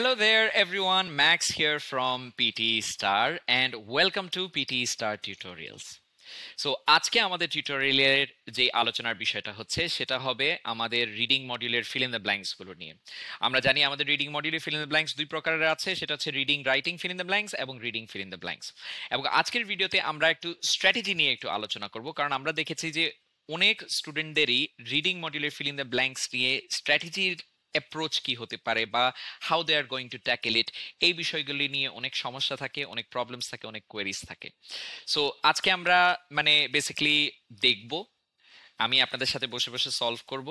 Hello there everyone, Max here from PT Star and welcome to PT Star Tutorials. So আজকে আমাদের টিউটোরিয়ালের যে আলোচনার বিষয়টা হচ্ছে সেটা হবে আমাদের রিডিং মডিউলের ফিল ইন দ্য ব্ল্যাঙ্কস গুলো নিয়ে। আমরা জানি আমাদের রিডিং মডিউলের ফিল ইন দ্য ব্ল্যাঙ্কস দুই প্রকারের আছে, সেটা হচ্ছে reading writing fill in the blanks এবং reading fill in the blanks. এবং আজকের ভিডিওতে আমরা একটু স্ট্র্যাটেজি নিয়ে একটু আলোচনা করব, কারণ আমরা দেখেছি যে অনেক স্টুডেন্টদেরই রিডিং মডিউলের ফিল ইন দ্য ব্ল্যাঙ্কস নিয়ে স্ট্র্যাটেজির অ্যাপ্রোচ কি হতে পারে বা how they are going to tackle it, এই বিষয়গুলি নিয়ে অনেক সমস্যা থাকে, অনেক প্রবলেমস থাকে, অনেক কোয়েরিজ থাকে। সো আজকে আমরা বেসিক্যালি দেখব, আমি আপনাদের সাথে বসে বসে সলভ করব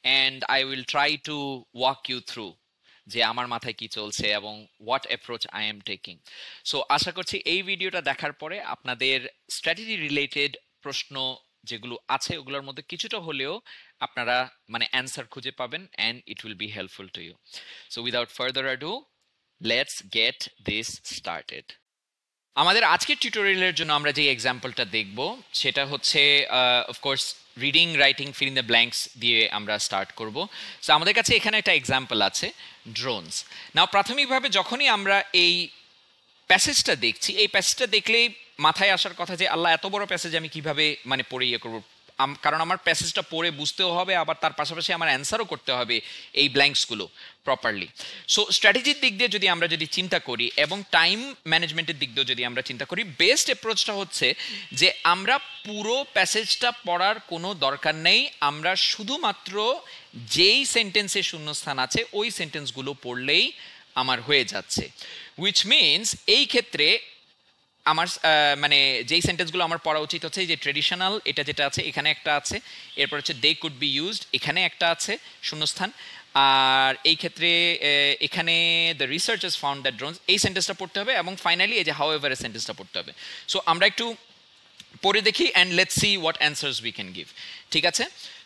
and I will try to walk you through যে আমার মাথায় কি চলছে এবং what approach I am taking. So আশা করছি এই ভিডিওটা দেখার পরে আপনাদের স্ট্র্যাটেজি রিলেটেড প্রশ্ন যেগুলো আছে ওগুলোর মধ্যে কিছুটা হলেও আপনারা অ্যান্সার খুঁজে পাবেন and it will be helpful to you. So without further ado, let's get this started. আমাদের আজকের টিউটোরিয়ালের জন্য আমরা যে এক্সাম্পলটা দেখব সেটা হচ্ছে of course reading writing fill in the blanks দিয়ে আমরা স্টার্ট করব। সো আমাদের কাছে এখানে একটা এক্সাম্পল আছে, ড্রোনস। নাও প্রাথমিকভাবে যখনই আমরা এই প্যাসেজটা দেখছি, এই প্যাসেজটা দেখলেই মাথায় আসার কথা যে আল্লাহ এত বড় প্যাসেজ আমি কিভাবে পড়ে করবো, কারণ আমার প্যাসেজটা পড়ে বুঝতেও হবে, আবার তার পাশাপাশি আমার অ্যান্সারও করতে হবে এই ব্ল্যাঙ্কসগুলো প্রপারলি। সো স্ট্র্যাটেজির দিক দিয়ে আমরা যদি চিন্তা করি এবং টাইম ম্যানেজমেন্টের দিক দিয়ে যদি আমরা চিন্তা করি, বেস্ট অ্যাপ্রোচটা হচ্ছে যে আমরা পুরো প্যাসেজটা পড়ার কোনো দরকার নেই, আমরা শুধুমাত্র যেই সেন্টেন্সে শূন্যস্থান আছে ওই সেন্টেন্সগুলো পড়লেই আমার হয়ে যাচ্ছে। উইচ মিনস এই ক্ষেত্রে আমার যেই সেন্টেন্সগুলো আমার পড়া উচিত হচ্ছে যে ট্রেডিশনাল, এটা যেটা আছে এখানে একটা আছে, এরপর হচ্ছে দে কুড বি ইউজড, এখানে একটা আছে শূন্যস্থান, আর এই ক্ষেত্রে এখানে the researchers found that drones, এই সেন্টেন্সটা পড়তে হবে এবং ফাইনালি এই যে হাউ এভার সেন্টেন্সটা পড়তে হবে। সো আমরা একটু পড়ে দেখি and let's see what answers we can give. ঠিক আছে?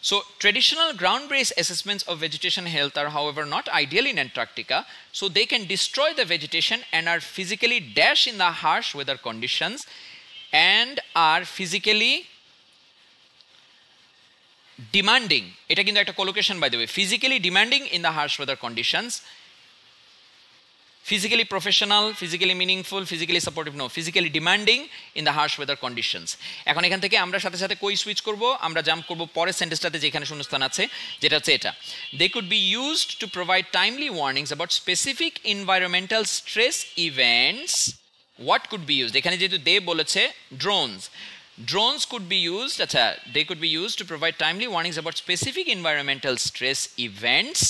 So traditional ground-based assessments of vegetation health are however not ideal in Antarctica, so they can destroy the vegetation and are physically dash in the harsh weather conditions and are physically demanding, এটা কিন্তু একটা collocation by the way, physically demanding in the harsh weather conditions, physically professional, physically meaningful, physically supportive, no, physically demanding in the harsh weather conditions. এখন এখান থেকে আমরা সাথে সাথে কই সুইচ করব, আমরা জাম্প করব পরের সেন্টেন্সটাতে যেখানে শূন্যস্থান আছে, যেটা হচ্ছে এটা, they could be used to provide timely warnings about specific environmental stress events. What could be used, এখানে যেহেতু they বলেছে drones could be used, আচ্ছা, they could be used to provide timely warnings about specific environmental stress events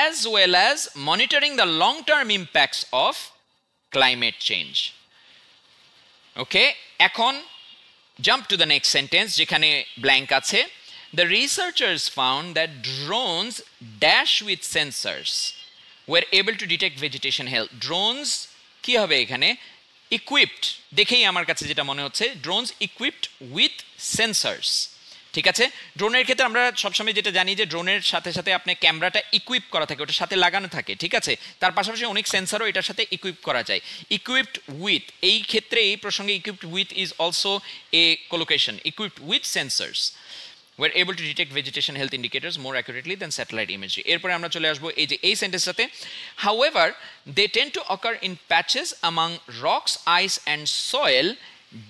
as well as monitoring the long-term impacts of climate change. Okay, এখন jump to the next sentence যেখানে blank আছে. The researchers found that drones dash with sensors were able to detect vegetation health. Drones কি হবে এখানে? Equipped, দেখেই আমার কাছে যেটা মনে হচ্ছে drones equipped with sensors. ঠিক আছে? ড্রোনের ক্ষেত্রে আমরা সবসময় যেটা জানি যে ড্রোনের সাথে সাথে আপনি ক্যামেরাটা ইকুইপ করা থাকে, ওটার সাথে লাগানো থাকে, ঠিক আছে? তার পাশাপাশি অনেক সেন্সরও এটার সাথে ইকুইপ করা যায়। ইকুইপড উইথ, এই ক্ষেত্রে এই প্রসঙ্গে equipped with is also a collocation, equipped with sensors were able to detect vegetation health indicators more accurately than satellite imagery. এরপরে আমরা চলে আসবো এই যে এই সেন্টেন্সটাতে, however they tend to occur in patches among rocks, ice and soil,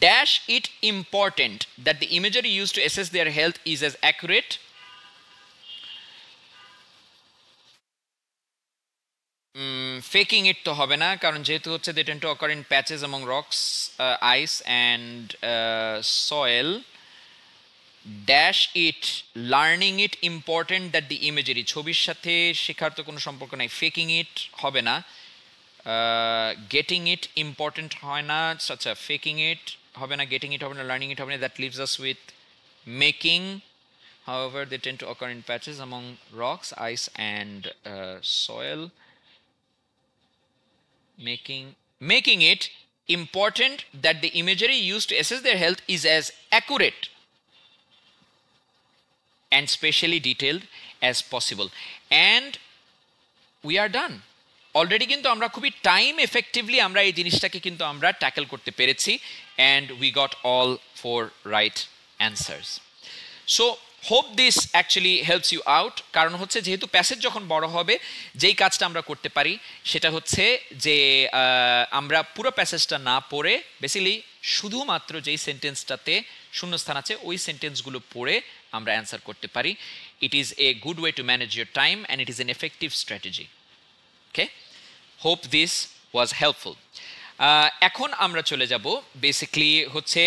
dash it important that the imagery used to assess their health is as accurate faking it to হবে না, কারণ যেহেতু হচ্ছে they tend to occur in patches among rocks, ice and soil, dash it learning it important that the imagery, ছবির সাথে শেখার তো কোনো সম্পর্ক নাই, faking it হবে না, getting it important হয় না, আচ্ছা faking it হবে না, getting it হবে না, learning it হবে না, that leaves us with making. However they tend to occur in patches among rocks, ice and soil, making it important that the imagery used to assess their health is as accurate and spatially detailed as possible. And we are done. Already কিন্তু আমরা খুবই time effectively আমরা এই জিনিসটাকে কিন্তু আমরা tackle করতে পেরেছি and we got all 4 right answers. So hope this actually helps you out, কারণ হচ্ছে যেহেতু প্যাসেজ যখন বড় হবে যেই কাজটা আমরা করতে পারি সেটা হচ্ছে যে আমরা পুরো প্যাসেজটা না পড়ে বেসিক্যালি শুধুমাত্র যেই সেন্টেন্সটাতে শূন্যস্থান আছে ওই সেন্টেন্সগুলো পড়ে আমরা অ্যান্সার করতে পারি। It is a good way to manage your time and it is an effective strategy. Okay, hope this was helpful. এখন আমরা চলে যাব বেসিক্যালি হচ্ছে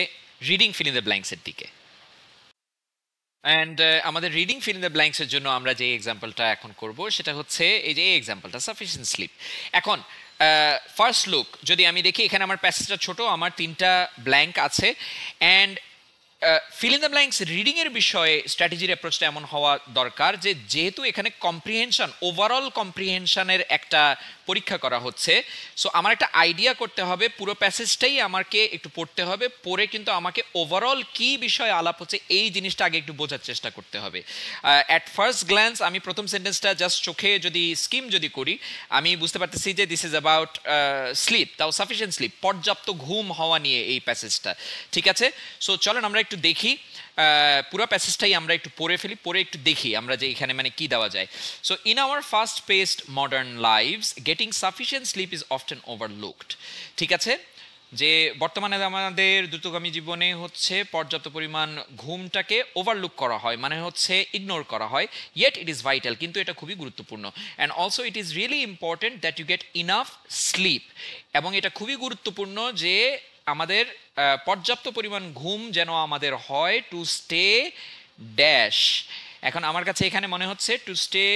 রিডিং ফিল ইন দ্য ব্ল্যাঙ্কসের দিকে। অ্যান্ড আমাদের রিডিং ফিল ইন দ্য ব্ল্যাঙ্কসের জন্য আমরা যে এক্সাম্পলটা এখন করব সেটা হচ্ছে এই যে এই এক্সাম্পলটা, সাফিসিয়েন্ট স্লিপ। এখন ফার্স্ট লুক যদি আমি দেখি, এখানে আমার প্যাসেজটা ছোট, আমার 3টা ব্ল্যাঙ্ক আছে। And fill in the blanks রিডিংয়ের বিষয়ে স্ট্র্যাটেজির অ্যাপ্রোচটা এমন হওয়া দরকার যে যেহেতু এখানে কম্প্রিহেনশন, ওভারঅল কম্প্রিহেনশনের একটা পরীক্ষা করা হচ্ছে, সো আমার একটা আইডিয়া করতে হবে, পুরো প্যাসেজটাই আমাকে একটু পড়তে হবে, পড়ে কিন্তু আমাকে ওভারঅল কি বিষয়ে আলাপ হচ্ছে এই জিনিসটা আগে একটু বোঝার চেষ্টা করতে হবে। অ্যাট ফার্স্ট গ্ল্যান্স আমি প্রথম সেন্টেন্সটা জাস্ট চোখে যদি স্কিম যদি করি, আমি বুঝতে পারতেছি যে দিস ইজ অ্যাবাউট স্লিপ, তাও সাফিসিয়েন্ট স্লিপ, পর্যাপ্ত ঘুম হওয়া নিয়ে এই প্যাসেজটা। ঠিক আছে, সো চলেন আমরা একটু দেখি, পুরো প্যাসেজটাই আমরা একটু পড়ে ফেলি, পড়ে একটু দেখি আমরা যে এখানে মানে কি দেওয়া যায়। So in our fast paced modern lives getting sufficient sleep is often overlooked. ঠিক আছে, যে বর্তমানে আমাদের দ্রুতগামী জীবনে হচ্ছে পর্যাপ্ত পরিমাণ ঘুমটাকে ওভারলুক করা হয়, মানে হচ্ছে ইগনোর করা হয়, ইয়েট ইট ইজ ভাইটাল, কিন্তু এটা খুবই গুরুত্বপূর্ণ। And also it is really important that you get enough sleep, এবং এটা খুবই গুরুত্বপূর্ণ যে আমাদের পর্যাপ্ত পরিমাণ ঘুম যেন আমাদের হয় টু স্টে ড্যাশ। এখন আমার কাছে এখানে মনে হচ্ছে টু স্টে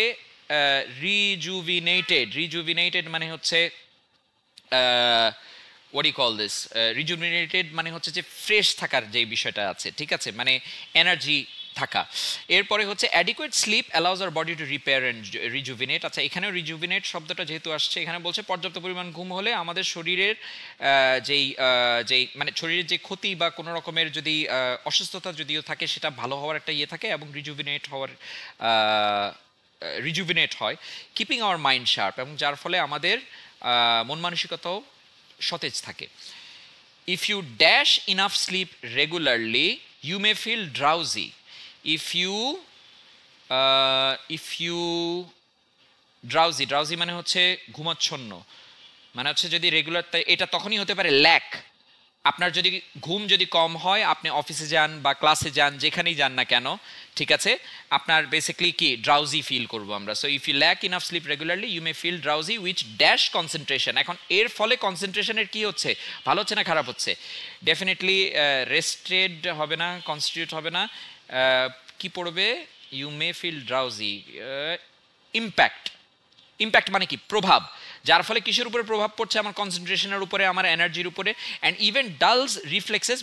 রিজুভিনেটেড, রিজুভিনেটেড মানে হচ্ছে what do you call this, rejuvenated মানে হচ্ছে যে ফ্রেশ থাকার যে বিষয়টা আছে, ঠিক আছে, মানে এনার্জি থাকা। এরপরে হচ্ছে adequate sleep allows our body to repair and rejuvenate. আচ্ছা, এখানেও রিজুভিনেট শব্দটা যেহেতু আসছে, এখানে বলছে পর্যাপ্ত পরিমাণ ঘুম হলে আমাদের শরীরের যেই মানে শরীরের যে ক্ষতি বা কোনো রকমের যদি অসুস্থতা যদিও থাকে সেটা ভালো হওয়ার একটা ইয়ে থাকে, এবং রিজুভিনেট হয়, কিপিং আওয়ার মাইন্ড শার্প, এবং যার ফলে আমাদের মন মানসিকতাও সতেজ থাকে। If you dash enough sleep regularly you may feel drowsy. If you drowsy মানে হচ্ছে ঘুমাচ্ছন্ন, মানে হচ্ছে যদি রেগুলার, এটা তখনই হতে পারে ল্যাক। আপনার যদি ঘুম যদি কম হয়, আপনি অফিসে যান বা ক্লাসে যান, যেখানেই যান না কেন, ঠিক আছে, আপনার বেসিক্যালি কি ড্রাউজি ফিল করবো আমরা। So if you lack enough sleep regularly you may feel drowsy which dash concentration. এখন এর ফলে কনসেন্ট্রেশনের কি হচ্ছে, ভালো হচ্ছে না খারাপ হচ্ছে? ডেফিনেটলি রেস্টেড হবে না, কনস্টিটিউট হবে না, কি পড়বে, you may feel drowsy, impact. Impact মানে কি, প্রভাব, যার ফলে কিসের উপরে প্রভাব পড়ছে, আমার কনসেন্ট্রেশনের উপরে, আমার এনার্জির উপরে। And even dulls reflexes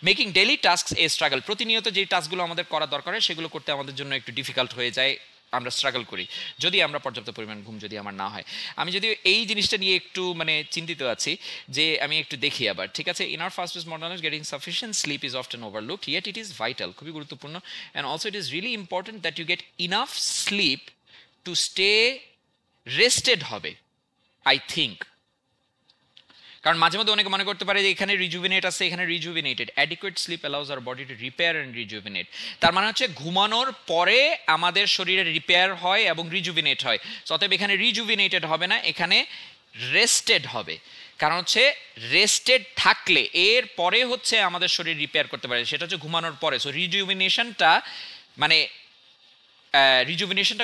making daily tasks a struggle. প্রতিনিয়ত যে টাস্কগুলো আমাদের করা দরকার হয় সেগুলো করতে আমাদের জন্য একটু ডিফিকাল্ট হয়ে যায়, আমরা স্ট্রাগল করি যদি আমরা পর্যাপ্ত পরিমাণ ঘুম যদি আমার না হয়। আমি যদি এই জিনিসটা নিয়ে একটু মানে চিন্তিত আছি, যে আমি একটু দেখি আবার, ঠিক আছে। In our fast modern life getting sufficient sleep is often overlooked, yet it is vital, খুবই গুরুত্বপূর্ণ। And also it is really important that you get enough sleep to stay rested হবে, আই থিঙ্ক। কারণ মাঝে মধ্যে অনেকে মনে করতে পারে যে এখানে রিজুভিনেট আছে, এখানে rejuvenated. Adequate sleep allows our body to repair and rejuvenate, তার মানে হচ্ছে ঘুমানোর পরে আমাদের শরীরে রিপেয়ার হয় এবং রিজুভিনেট হয়। অতএব এখানে রিজুভিনেটেড হবে না, এখানে রেস্টেড হবে। কারণ হচ্ছে রেস্টেড থাকলে এর পরে হচ্ছে আমাদের শরীর রিপেয়ার করতে পারে, সেটা হচ্ছে ঘুমানোর পরে। সো রিজুভিনেশনটা মানে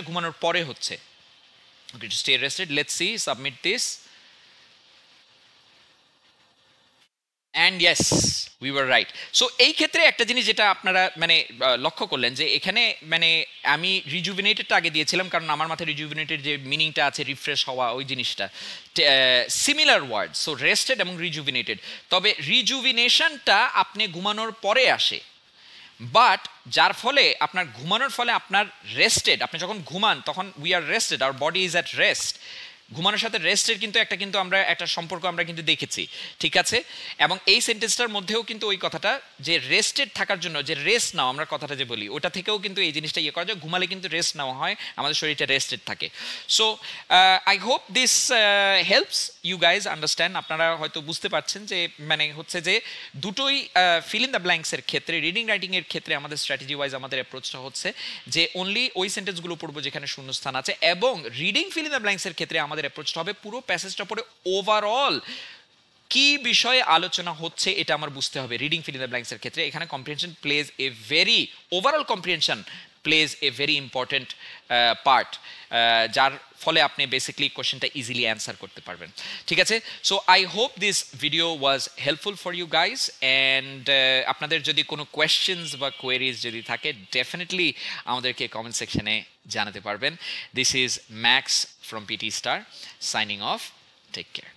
ঘুমানোর পরে হচ্ছে। Okay, to stay rested, let's see, submit this. And yes, we were right. So এই ক্ষেত্রে একটা জিনিস যেটা আপনারা মানে লক্ষ্য করলেন যে এখানে মানে আমি রিজুভিনেটেডটা আগে দিয়েছিলাম কারণ আমার মাথায় রিজুভিনেটেড যে মিনিংটা আছে রিফ্রেশ হওয়া, ওই জিনিসটা সিমিলার ওয়ার্ড, সো রেস্টেড এবং রিজুভিনেটেড। তবে রিজুভিনেশনটা আপনি ঘুমানোর পরে আসে, বাট যার ফলে আপনার ঘুমানোর ফলে আপনার রেস্টেড, আপনি যখন ঘুমান তখন we are rested, our body is at rest, ঘুমানোর সাথে রেস্টের কিন্তু আমরা একটা সম্পর্ক আমরা কিন্তু দেখেছি, ঠিক আছে? এবং এই সেন্টেন্সটার মধ্যেও কিন্তু ওই কথাটা যে রেস্টেড থাকার জন্য যে রেস্ট নাও আমরা কথাটা যে বলি ওটা থেকেও কিন্তু এই জিনিসটা ইয়ে করা যায়, ঘুমালে কিন্তু রেস্ট নেওয়া হয়, আমাদের শরীরটা রেস্টেড থাকে। So I hope this helps you guys understand. আপনারা হয়তো বুঝতে পারছেন যে মানে হচ্ছে যে দুটোই ফিল ইন দ্য ব্ল্যাঙ্কসের ক্ষেত্রে, রিডিং রাইটিং এর ক্ষেত্রে আমাদের স্ট্র্যাটেজি ওয়াইজ আমাদের অ্যাপ্রোচটা হচ্ছে যে অনলি ওই সেন্টেন্সগুলো পড়বো যেখানে শূন্যস্থান আছে, এবং রিডিং ফিল ইন দ্য ব্ল্যাঙ্কসের ক্ষেত্রে আমাদের অ্যাপ্রোচটা হবে পুরো প্যাসেজটা পড়ে ওভারঅল কি বিষয়ে আলোচনা হচ্ছে এটা আমার বুঝতে হবে। Reading fill in the blanks এর ক্ষেত্রে এখানে comprehension plays a very overall comprehension plays a very important part, যার ফলে আপনি বেসিক্যালি কোশ্চেনটা ইজিলি অ্যান্সার করতে পারবেন, ঠিক আছে? So I hope this video was helpful for you guys, and আপনাদের যদি কোনো কোয়েশ্চেন্স বা কোয়েরিজ যদি থাকে ডেফিনেটলি আমাদেরকে কমেন্ট সেকশনে জানাতে পারবেন। This is Max from PT star signing off. Take care.